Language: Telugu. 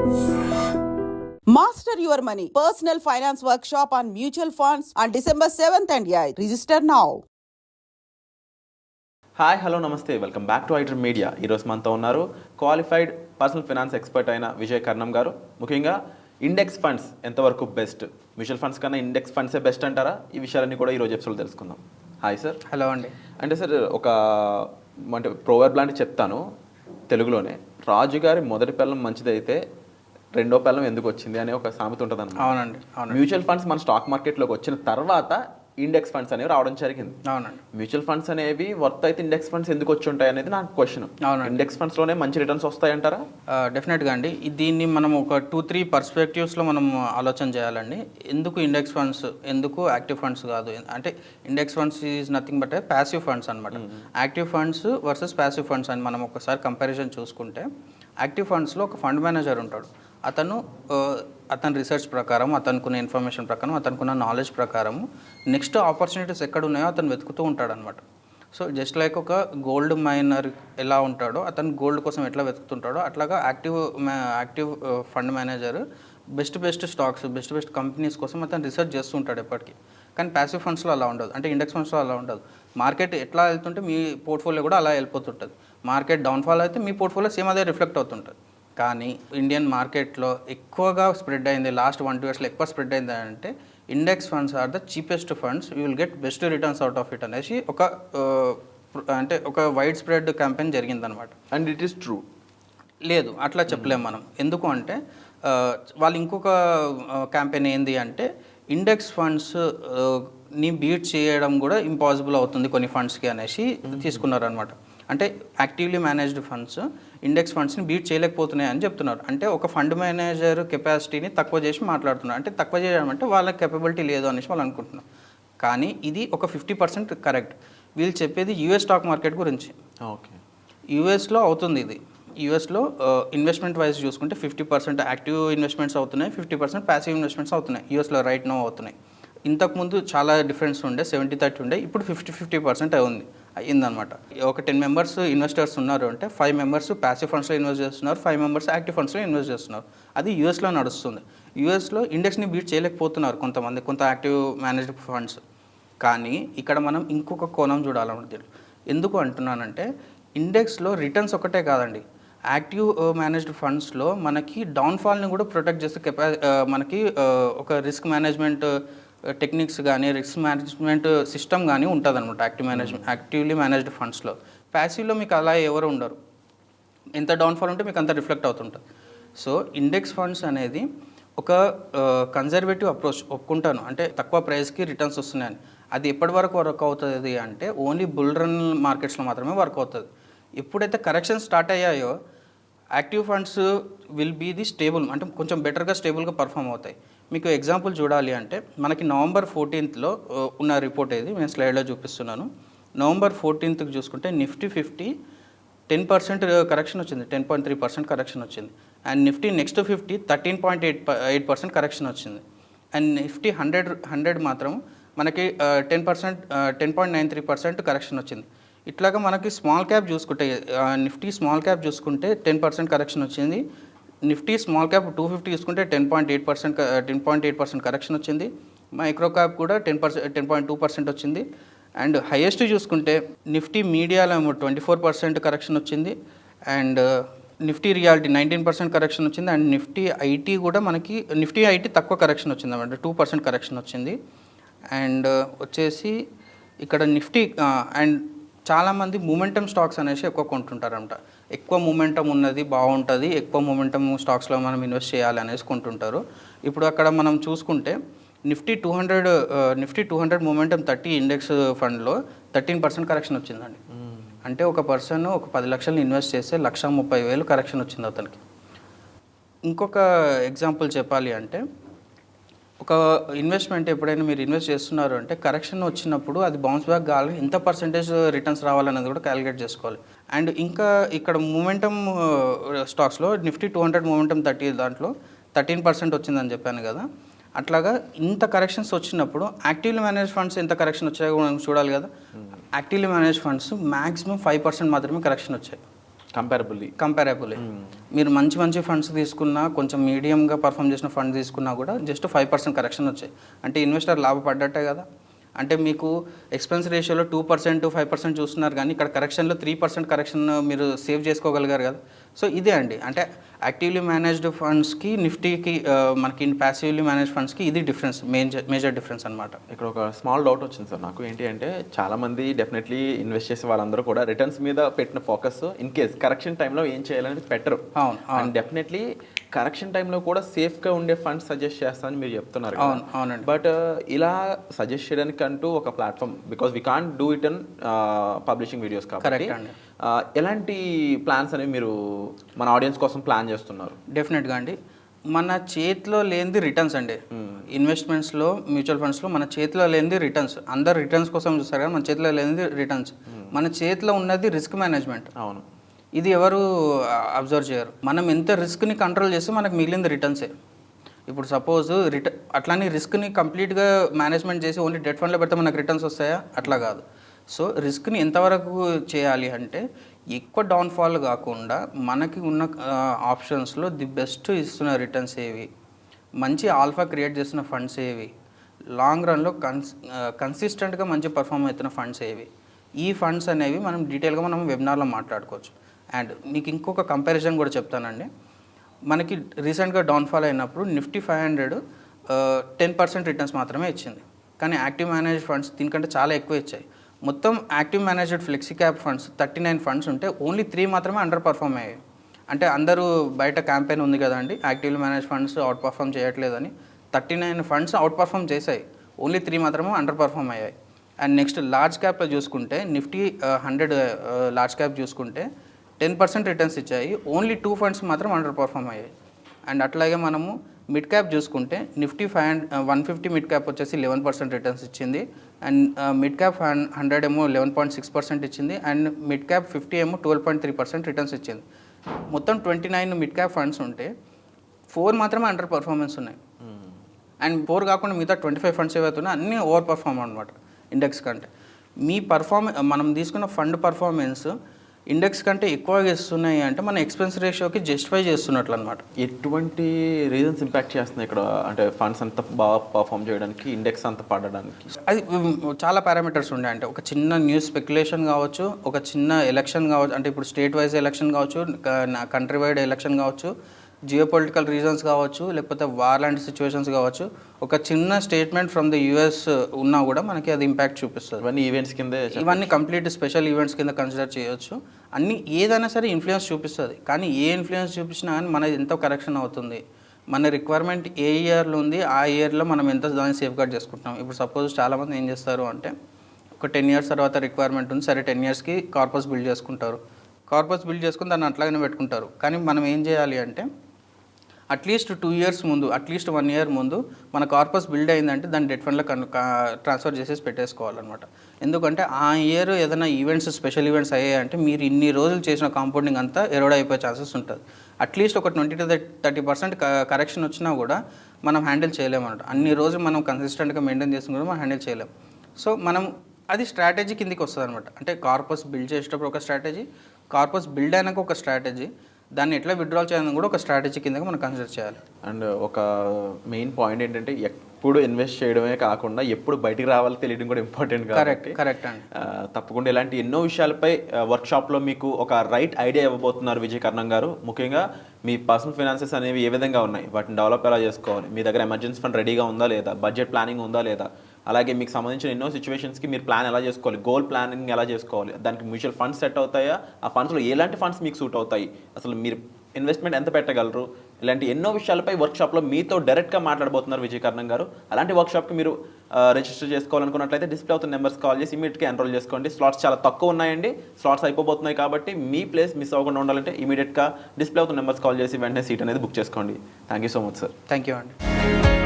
Master your money. Personal finance workshop on mutual funds on December 7th and 8th. Register now. Hi hello నమస్తే welcome back to iDream Media. ఈరోజు మనతో ఉన్నారు క్వాలిఫైడ్ పర్సనల్ ఫైనాన్స్ ఎక్స్పర్ట్ అయిన విజయ్ కర్ణం గారు. ముఖ్యంగా ఇండెక్స్ ఫండ్స్ ఎంతవరకు బెస్ట్, మ్యూచువల్ ఫండ్స్ కన్నా ఇండెక్స్ ఫండ్సే బెస్ట్ అంటారా? ఈ విషయాలన్నీ కూడా ఈరోజు ఎపిసోడ్ తెలుసుకుందాం. Hi sir. హలో అండి. అంటే సార్ అంటే ప్రోవర్బ్ లాంటి చెప్తాను తెలుగులోనే. రాజుగారి మొదటి పెళ్ళం మంచిదైతే రెండో పెళ్ళం ఎందుకు వచ్చింది అనే ఒక సామెత ఉంటుంది అన్నమాట. అవునండి. మ్యూచువల్ ఫండ్స్ మన స్టాక్ మార్కెట్లోకి వచ్చిన తర్వాత ఇండెక్స్ ఫండ్స్ అనేవి రావడం జరిగింది. అవునండి. మ్యూచువల్ ఫండ్స్ అనేవి వర్త్ అయితే ఇండెక్స్ ఫండ్స్ ఎందుకు వచ్చి ఉంటాయి అనేది నాకు క్వశ్చన్. అవునండి. ఇండెక్స్ ఫండ్స్ లోనే మంచి రిటర్న్స్ వస్తాయంటారా? డెఫినెట్గా అండి. దీన్ని మనం ఒక 2-3 పర్స్పెక్టివ్స్లో మనం ఆలోచన చేయాలండి. ఎందుకు ఇండెక్స్ ఫండ్స్, ఎందుకు యాక్టివ్ ఫండ్స్ కాదు? అంటే index funds is nothing but passive funds అనమాట. Active funds versus passive funds అని మనం ఒకసారి కంపారిజన్ చూసుకుంటే, యాక్టివ్ ఫండ్స్లో ఒక ఫండ్ మేనేజర్ ఉంటాడు. అతని రీసెర్చ్ ప్రకారం, అతనుకున్న ఇన్ఫర్మేషన్ ప్రకారం, అతనుకున్న నాలెడ్జ్ ప్రకారం నెక్స్ట్ ఆపర్చునిటీస్ ఎక్కడ ఉన్నాయో అతను వెతుకుతూ ఉంటాడనమాట. సో జస్ట్ లైక్ ఒక గోల్డ్ మైనర్ ఎలా ఉంటాడో, అతను గోల్డ్ కోసం ఎట్లా వెతుకుతుంటాడో, అట్లాగా active fund manager best stocks, best companies కోసం అతను రీసెర్చ్ చేస్తూ ఉంటాడు ఎప్పటికీ. కానీ ప్యాసివ్ ఫండ్స్లో అలా ఉండదు, అంటే ఇండెక్స్ ఫండ్స్లో అలా ఉండదు. మార్కెట్ ఎట్లా వెళ్తుంటే మీ పోర్ట్ఫోలియో కూడా అలా వెళ్ళిపోతుంటుంది. మార్కెట్ డౌన్ఫాల్ అయితే మీ పోర్ట్ఫోలియో సేమ్ అదే రిఫ్లెక్ట్ అవుతుంటుంది. కానీ ఇండియన్ మార్కెట్లో ఎక్కువగా స్ప్రెడ్ అయింది, లాస్ట్ 1-2 ఇయర్స్లో ఎక్కువ స్ప్రెడ్ అయింది అంటే index funds are the cheapest funds, you will get best returns out of it అనేసి ఒక వైడ్ స్ప్రెడ్ క్యాంపెయిన్ జరిగిందనమాట. And it is true? లేదు, అట్లా చెప్పలేము మనం. ఎందుకు అంటే వాళ్ళు ఇంకొక క్యాంపెయిన్ ఏంది అంటే, ఇండెక్స్ ఫండ్స్ ని బీట్ చేయడం కూడా ఇంపాసిబుల్ అవుతుంది కొన్ని ఫండ్స్కి అనేసి తీసుకున్నారనమాట. అంటే యాక్టివ్లీ మేనేజ్డ్ ఫండ్స్ ఇండెక్స్ ఫండ్స్ని బీట్ చేయలేకపోతున్నాయి అని చెప్తున్నారు. అంటే ఒక ఫండ్ మేనేజర్ కెపాసిటీని తక్కువ చేసి మాట్లాడుతున్నారు. అంటే తక్కువ చేయడం అంటే వాళ్ళ కెపబిలిటీ లేదు అనేసి వాళ్ళు అనుకుంటున్నారు. కానీ ఇది ఒక 50% కరెక్ట్. వీళ్ళు చెప్పేది యూఎస్ స్టాక్ మార్కెట్ గురించి. ఓకే, యూఎస్లో అవుతుంది ఇది. యూఎస్లో ఇన్వెస్ట్మెంట్ వైజ్ చూసుకుంటే 50% యాక్టివ్ ఇన్వెస్ట్మెంట్స్ అవుతున్నాయి, 50% ప్యాసివ్ ఇన్వెస్ట్మెంట్స్ అవుతున్నాయి యూఎస్లో రైట్ నో అవుతున్నాయి. ఇంతకుముందు చాలా డిఫరెన్స్ ఉండే, 70-30 ఉండే, ఇప్పుడు 50% అయిందనమాట. ఒక 10 మెంబర్స్ ఇన్వెస్టర్స్ ఉన్నారు అంటే 5 మెంబర్స్ ప్యాసివ్ ఫండ్స్లో ఇన్వెస్ట్ చేస్తున్నారు, 5 మెంబర్స్ యాక్టివ్ ఫండ్స్లో ఇన్వెస్ట్ చేస్తున్నారు. అది యూఎస్లో నడుస్తుంది. యూఎస్లో ఇండెక్స్ని బీట్ చేయలేకపోతున్నారు కొంత యాక్టివ్ మేనేజ్డ్ ఫండ్స్. కానీ ఇక్కడ మనం ఇంకొక కోణం చూడాలన్నమాట. ఎందుకు అంటున్నానంటే, ఇండెక్స్లో రిటర్న్స్ ఒకటే కాదండి, యాక్టివ్ మేనేజ్డ్ ఫండ్స్లో మనకి డౌన్ఫాల్ని కూడా ప్రొటెక్ట్ చేసే మనకి ఒక రిస్క్ మేనేజ్మెంట్ టెక్నిక్స్ కానీ, రిస్క్ మేనేజ్మెంట్ సిస్టమ్ కానీ ఉంటుంది అనమాట యాక్టివ్లీ మేనేజ్డ్ ఫండ్స్లో. ప్యాసివ్లో మీకు అలా ఎవరు ఉండరు. ఎంత డౌన్ఫాల్ ఉంటే మీకు అంత రిఫ్లెక్ట్ అవుతుంటుంది. సో ఇండెక్స్ ఫండ్స్ అనేది ఒక కన్జర్వేటివ్ అప్రోచ్, ఒప్పుకుంటాను. అంటే తక్కువ ప్రైస్కి రిటర్న్స్ వస్తున్నాయని. అది ఎప్పటి వరకు వర్క్ అవుతుంది అంటే ఓన్లీ బుల్ రన్ మార్కెట్స్లో మాత్రమే వర్క్ అవుతుంది. ఎప్పుడైతే కరెక్షన్ స్టార్ట్ అయ్యాయో active funds will be the stable, అంటే కొంచెం బెటర్గా స్టేబుల్గా పర్ఫామ్ అవుతాయి. మీకు ఎగ్జాంపుల్ చూడాలి అంటే, మనకి November 14th ఉన్న రిపోర్ట్ ఇది నేను స్లైడ్లో చూపిస్తున్నాను. November 14th చూసుకుంటే నిఫ్టీ 50 10% కరెక్షన్ వచ్చింది, 10.3% కరెక్షన్ వచ్చింది. అండ్ నిఫ్టీ నెక్స్ట్ 50 13.8% కరెక్షన్ వచ్చింది. అండ్ నిఫ్టీ 100 మాత్రం మనకి 10.93% కరెక్షన్ వచ్చింది. ఇట్లాగా మనకి స్మాల్ క్యాప్ చూసుకుంటే, నిఫ్టీ స్మాల్ క్యాప్ చూసుకుంటే 10% కరెక్షన్ వచ్చింది. నిఫ్టీ స్మాల్ క్యాప్ 250 చూసుకుంటే 10.8% కరెక్షన్ వచ్చింది. మైక్రో క్యాప్ కూడా 10.2% వచ్చింది. అండ్ హైయెస్ట్ చూసుకుంటే నిఫ్టీ మీడియాలో 24% కరెక్షన్ వచ్చింది. అండ్ నిఫ్టీ రియాలిటీ 19% కరెక్షన్ వచ్చింది. అండ్ నిఫ్టీ ఐటీ కూడా మనకి నిఫ్టీ ఐటీ తక్కువ కరెక్షన్ వచ్చింది అన్నమాట, 2% కరెక్షన్ వచ్చింది. అండ్ వచ్చేసి ఇక్కడ నిఫ్టీ అండ్ చాలామంది మూమెంటమ్ స్టాక్స్ అనేసి ఎక్కువ కొంటుంటారంట. ఎక్కువ మూమెంటం ఉన్నది బాగుంటుంది, ఎక్కువ మూమెంటమ్ స్టాక్స్లో మనం ఇన్వెస్ట్ చేయాలి అనేసి కొంటుంటారు. ఇప్పుడు అక్కడ మనం చూసుకుంటే నిఫ్టీ 200 మూమెంటమ్ 30 ఇండెక్స్ ఫండ్లో 13% కరెక్షన్ వచ్చిందండి. అంటే ఒక పర్సన్ ఒక 10 లక్షలు ఇన్వెస్ట్ చేస్తే 1,30,000 కరెక్షన్ వచ్చింది అతనికి. ఇంకొక ఎగ్జాంపుల్ చెప్పాలి అంటే, ఒక ఇన్వెస్ట్మెంట్ ఎప్పుడైనా మీరు ఇన్వెస్ట్ చేస్తున్నారు అంటే కరెక్షన్ వచ్చినప్పుడు అది బౌన్స్ బ్యాక్ కావాలని ఎంత పర్సెంటేజ్ రిటర్న్స్ రావాలనేది కూడా క్యాలిక్యులేట్ చేసుకోవాలి. అండ్ ఇంకా ఇక్కడ మూమెంటమ్ స్టాక్స్లో నిఫ్టీ 200 మూమెంటమ్ 30 దాంట్లో 13% వచ్చిందని చెప్పాను కదా. అట్లాగా ఇంత కరెక్షన్స్ వచ్చినప్పుడు యాక్టివ్లీ మేనేజ్ ఫండ్స్ ఎంత కరెక్షన్ వచ్చాయో మనం చూడాలి కదా. యాక్టివ్లీ మేనేజ్ ఫండ్స్ మ్యాక్సిమం 5% మాత్రమే కరెక్షన్ వచ్చాయి. కంపారబుల్లీ మీరు మంచి మంచి ఫండ్స్ తీసుకున్నా, కొంచెం మీడియంగా పర్ఫామ్ చేసిన ఫండ్ తీసుకున్నా కూడా జస్ట్ 5% కరెక్షన్ వచ్చాయి అంటే ఇన్వెస్టర్ లాభపడ్డట్టే కదా. అంటే మీకు ఎక్స్పెన్స్ రేషియోలో 2% 5% చూస్తున్నారు, కానీ ఇక్కడ కరెక్షన్లో 3% కరెక్షన్ మీరు సేవ్ చేసుకోగలిగారు కదా. సో ఇదే అండి, అంటే యాక్టివ్లీ మేనేజ్డ్ ఫండ్స్కి నిఫ్టీకి మనకి ప్యాసివ్లీ మేనేజ్డ్ ఫండ్స్కి ఇది డిఫరెన్స్, మేజర్ డిఫరెన్స్ అనమాట. ఇక్కడ ఒక స్మాల్ డౌట్ వచ్చింది సార్ నాకు. ఏంటి అంటే చాలామంది డెఫినెట్లీ ఇన్వెస్ట్ చేసే వాళ్ళందరూ కూడా రిటర్న్స్ మీద పెట్టిన ఫోకస్ ఇన్ కేస్ కరెక్షన్ టైంలో ఏం చేయాలనేది పెట్టరు. అవును, అండ్ డెఫినెట్లీ కరెక్షన్ టైంలో కూడా సేఫ్గా ఉండే ఫండ్స్ సజెస్ట్ చేస్తానని మీరు చెప్తున్నారు. అవునండి. బట్ ఇలా సజెస్ట్ చేయడానికి అంటూ ఒక platform, because we can't do it in publishing videos కాబట్టి ఎలాంటి ప్లాన్స్ అనేవి మీరు మన ఆడియన్స్ కోసం ప్లాన్ చేస్తున్నారు? డెఫినెట్గా అండి, మన చేతిలో లేనిది రిటర్న్స్ అండి. ఇన్వెస్ట్మెంట్స్లో, మ్యూచువల్ ఫండ్స్లో మన చేతిలో లేనిది రిటర్న్స్. అందరు రిటర్న్స్ కోసం చూస్తారు కానీ మన చేతిలో లేనిది రిటర్న్స్. మన చేతిలో ఉన్నది రిస్క్ మేనేజ్మెంట్. అవును, ఇది ఎవరు అబ్జర్వ్ చేయరు. మనం ఎంత రిస్క్ని కంట్రోల్ చేస్తే మనకు మిగిలింది రిటర్న్సే. ఇప్పుడు సపోజ్ అట్లానే రిస్క్ని కంప్లీట్గా మేనేజ్మెంట్ చేసి ఓన్లీ డెట్ ఫండ్లో పెడితే మనకు రిటర్న్స్ వస్తాయా? అట్లా కాదు. సో రిస్క్ని ఎంతవరకు చేయాలి అంటే ఎక్కువ డౌన్ఫాల్ కాకుండా మనకి ఉన్న ఆప్షన్స్లో ది బెస్ట్ ఇస్తున్న రిటర్న్స్ ఏవి, మంచి ఆల్ఫా క్రియేట్ చేస్తున్న ఫండ్స్ ఏవి, లాంగ్ రన్లో కన్సిస్టెంట్గా మంచి పర్ఫామ్ అవుతున్న ఫండ్స్ ఏవి, ఈ ఫండ్స్ అనేవి మనం డీటెయిల్గా మనం వెబినార్లో మాట్లాడుకోవచ్చు. అండ్ మీకు ఇంకొక కంపారిజన్ కూడా చెప్తానండి. మనకి రీసెంట్గా డౌన్ఫాల్ అయినప్పుడు నిఫ్టీ 500 10% రిటర్న్స్ మాత్రమే ఇచ్చింది, కానీ యాక్టివ్ మేనేజ్డ్ ఫండ్స్ దీనికంటే చాలా ఎక్కువ ఇచ్చాయి. మొత్తం active managed flexi cap funds 39 funds ఉంటే ఓన్లీ 3 మాత్రమే అండర్ పర్ఫామ్ అయ్యాయి. అంటే అందరూ బయట క్యాంపెయిన్ ఉంది కదండి, actively manage funds out perform చేయట్లేదని. 39 ఫండ్స్ అవుట్ పర్ఫామ్ చేశాయి, ఓన్లీ 3 మాత్రమే అండర్ పర్ఫామ్ అయ్యాయి. అండ్ నెక్స్ట్ లార్జ్ క్యాప్లో చూసుకుంటే నిఫ్టీ 100 లార్జ్ క్యాప్ చూసుకుంటే 10% రిటర్న్స్ ఇచ్చాయి, ఓన్లీ 2 ఫండ్స్ మాత్రం అండర్ పర్ఫామ్ అయ్యాయి. అండ్ అట్లాగే మనము మిడ్ క్యాప్ చూసుకుంటే నిఫ్టీ 150 మిడ్ క్యాప్ వచ్చేసి 11% రిటర్న్స్ ఇచ్చింది, అండ్ మిడ్ క్యాప్ 100 ఏమో 11.6% ఇచ్చింది, అండ్ మిడ్ క్యాప్ 50 ఏమో 12.3% రిటర్న్స్ ఇచ్చింది. మొత్తం 29 మిడ్ క్యాప్ ఫండ్స్ ఉంటే 4 మాత్రమే అండర్ పర్ఫార్మెన్స్ ఉన్నాయి. అండ్ 4 కాకుండా మిగతా 25 ఫండ్స్ ఏవైతున్నాయి అన్నీ ఓవర్ పర్ఫార్మ్ అనమాట ఇండెక్స్ కంటే. మీ మనం తీసుకున్న ఫండ్ పర్ఫార్మెన్స్ ఇండెక్స్ కంటే ఎక్కువగా ఇస్తున్నాయి అంటే మన ఎక్స్పెన్స్ రేషియోకి జస్టిఫై చేస్తున్నట్లు అనమాట. ఎటువంటి రీజన్స్ ఇంపాక్ట్ చేస్తున్నాయి ఇక్కడ, అంటే ఫండ్స్ అంత బాగా పర్ఫామ్ చేయడానికి, ఇండెక్స్ అంత పడడానికి? అది చాలా పారామీటర్స్ ఉన్నాయి. అంటే ఒక చిన్న న్యూస్ స్పెక్యులేషన్ కావచ్చు, ఒక చిన్న ఎలక్షన్ కావచ్చు, అంటే ఇప్పుడు స్టేట్ వైజ్ ఎలక్షన్ కావచ్చు, కంట్రీ వైడ్ ఎలక్షన్ కావచ్చు, జియోపొలిటికల్ రీజన్స్ కావచ్చు, లేకపోతే వార్ లాంటి సిచ్యువేషన్స్ కావచ్చు. ఒక చిన్న స్టేట్మెంట్ ఫ్రమ్ ద యూఎస్ ఉన్నా కూడా మనకి అది ఇంపాక్ట్ చూపిస్తుంది. ఇవన్నీ కంప్లీట్ స్పెషల్ ఈవెంట్స్ కింద కన్సిడర్ చేయొచ్చు. అన్నీ ఏదైనా సరే ఇన్ఫ్లుయెన్స్ చూపిస్తుంది, కానీ ఏ ఇన్ఫ్లుయెన్స్ చూపించినా కానీ మనది ఎంతో కరెక్షన్ అవుతుంది. మన రిక్వైర్మెంట్ ఏ ఇయర్లో ఉంది, ఆ ఇయర్లో మనం ఎంత దాన్ని సేఫ్ గార్డ్ చేసుకుంటున్నాం. ఇప్పుడు సపోజ్ చాలామంది ఏం చేస్తారు అంటే ఒక 10 years తర్వాత రిక్వైర్మెంట్ ఉంది, సరే 10 yearsకి కార్పస్ బిల్డ్ చేసుకుంటారు. కార్పస్ బిల్డ్ చేసుకుని దాన్ని అట్లాగనే పెట్టుకుంటారు. కానీ మనం ఏం చేయాలి అంటే అట్లీస్ట్ 2 years ముందు, అట్లీస్ట్ 1 year ముందు మన కార్పస్ బిల్డ్ అయిందంటే దాన్ని డెట్ ఫండ్లో ట్రాన్స్ఫర్ చేసేసి పెట్టేసుకోవాలన్నమాట. ఎందుకంటే ఆ ఇయర్ ఏదైనా ఈవెంట్స్, స్పెషల్ ఈవెంట్స్ అయ్యాయంటే మీరు ఇన్ని రోజులు చేసిన కాంపౌండింగ్ అంతా ఎరోడ్ అయిపోయే ఛాన్సెస్ ఉంటుంది. అట్లీస్ట్ ఒక 20 to 30% కరెక్షన్ వచ్చినా కూడా మనం హ్యాండిల్ చేయలేమన్నమాట. అన్ని రోజులు మనం కన్సిస్టెంట్గా మెయింటైన్ చేసిన కూడా మనం హ్యాండిల్ చేయలేం. సో మనం అది స్ట్రాటజీ కిందికి వస్తుంది అనమాట. అంటే కార్పస్ బిల్డ్ చేసేటప్పుడు ఒక స్ట్రాటజీ, కార్పస్ బిల్డ్ అయినాక ఒక స్ట్రాటజీ, దాన్ని ఎట్లా విత్డ్రాల్ చేయాలని కూడా ఒక స్ట్రాటజీ కింద మనం కన్సిడర్ చేయాలి. అండ్ ఒక మెయిన్ పాయింట్ ఏంటంటే ఎప్పుడు ఇన్వెస్ట్ చేయడమే కాకుండా ఎప్పుడు బయటికి రావాలో తెలియడం కూడా ఇంపార్టెంట్. కరెక్ట్ అండి. తప్పకుండా ఇలాంటి ఎన్నో విషయాలపై వర్క్షాప్లో మీకు ఒక రైట్ ఐడియా ఇవ్వబోతున్నారు విజయ్ కర్ణం గారు. ముఖ్యంగా మీ పర్సనల్ ఫైనాన్సెస్ అనేవి ఏ విధంగా ఉన్నాయి, వాటిని డెవలప్ ఎలా చేసుకోవాలి, మీ దగ్గర ఎమర్జెన్సీ ఫండ్ రెడీగా ఉందా లేదా, బడ్జెట్ ప్లానింగ్ ఉందా లేదా, అలాగే మీకు సంబంధించిన ఎన్నో సిచ్యువేషన్స్కి మీరు ప్లాన్ ఎలా చేసుకోవాలి, గోల్ ప్లానింగ్ ఎలా చేసుకోవాలి, దానికి మ్యూచువల్ ఫండ్స్ సెట్ అవుతాయా, ఆ ఫండ్స్లో ఎలాంటి ఫండ్స్ మీకు సూట్ అవుతాయి, అసలు మీరు ఇన్వెస్ట్మెంట్ ఎంత పెట్టగలరు, ఇలాంటి ఎన్నో విషయాలపై వర్క్షాప్లో మీతో డైరెక్ట్గా మాట్లాడబోతున్నారు విజయ్ కర్ణం గారు. అలాంటి వర్క్షాప్కి మీరు రిజిస్టర్ చేసుకోవాలనుకున్నట్లయితే డిస్ప్లే అవుతున్న నెంబర్స్ కాల్ చేసి ఇమీడియట్గా ఎన్రోల్ చేసుకోండి. స్లాట్స్ చాలా తక్కువ ఉన్నాయండి, స్లాట్స్ అయిపోతున్నాయి కాబట్టి మీ ప్లేస్ మిస్ అవ్వకుండా ఉండాలంటే ఇమీడియట్గా డిస్ప్లే అవుతున్న నెంబర్స్ కాల్ చేసి వెంటనే సీట్ అనేది బుక్ చేసుకోండి. Thank you so much sir. Thank you అండి.